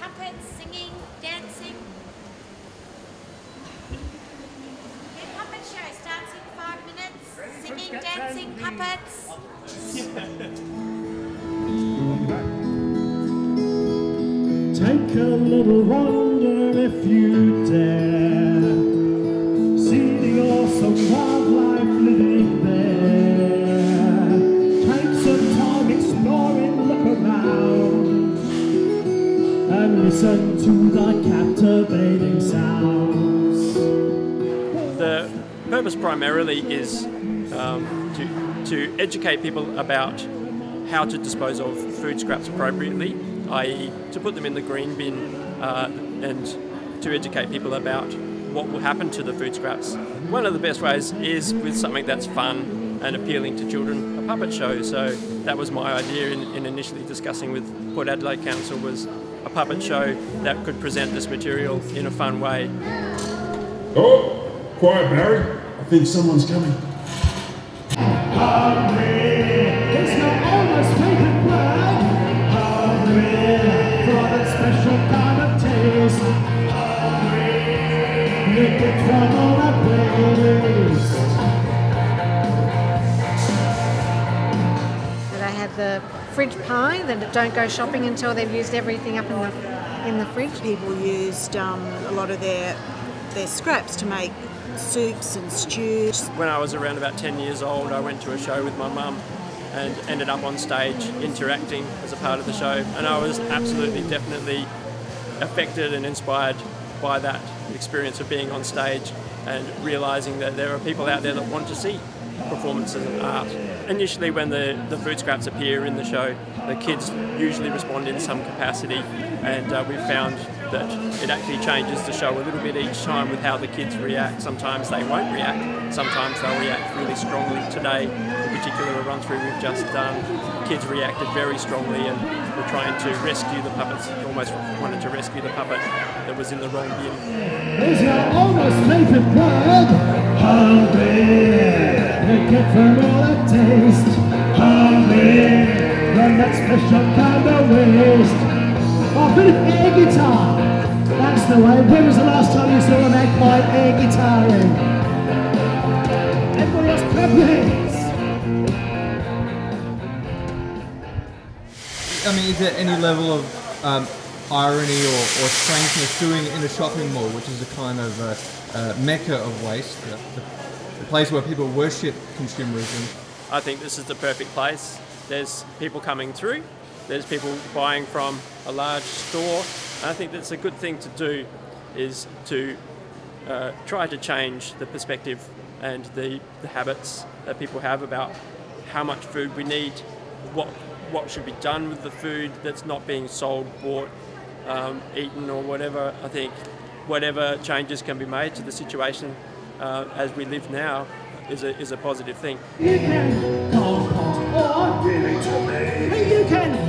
puppets, singing, dancing. The puppet show starts in 5 minutes. Singing, dancing, puppets. Take a little wander if you dare. See the awesome wildlife living there. Take some time exploring, look around, and listen to the captivating sounds. The purpose primarily is to educate people about how to dispose of food scraps appropriately, i.e. to put them in the green bin and to educate people about what will happen to the food scraps. One of the best ways is with something that's fun and appealing to children, a puppet show. So that was my idea in initially discussing with Port Adelaide Council, was a puppet show that could present this material in a fun way. Oh, quiet Barry, I think someone's coming. Hungry, it's your almost favorite word. Hungry for that special kind of taste. Hungry, lick it from all that waste. They have the fridge pie that don't go shopping until they've used everything up in the fridge. People used a lot of their scraps to make soups and stews. When I was around about 10 years old, I went to a show with my mum and ended up on stage interacting as a part of the show, and I was absolutely, definitely affected and inspired by that experience of being on stage and realising that there are people out there that want to see performances of art. Initially, when the food scraps appear in the show, the kids usually respond in some capacity, and we've found that it actually changes the show a little bit each time with how the kids react. Sometimes they won't react, sometimes they'll react really strongly. Today, in particular, a run-through we've just done, kids reacted very strongly and were trying to rescue the puppets, almost wanted to rescue the puppet that was in the wrong bin. Is your almost favorite word? Hungry, pick it from all that taste. Hungry, run that special kind of waste. Oh, a bit of air guitar. That's the way. When was the last time you saw a Magpie air guitaring? Everybody else clap your hands. I mean, is there any level of irony or strangeness doing it in a shopping mall, which is a kind of mecca of waste, the place where people worship consumerism? I think this is the perfect place. There's people coming through, there's people buying from a large store, and I think that's a good thing to do, is to try to change the perspective and the habits that people have about how much food we need, what should be done with the food that's not being sold, bought, eaten or whatever. I think whatever changes can be made to the situation as we live now is a positive thing. You can compost or give it to me. You can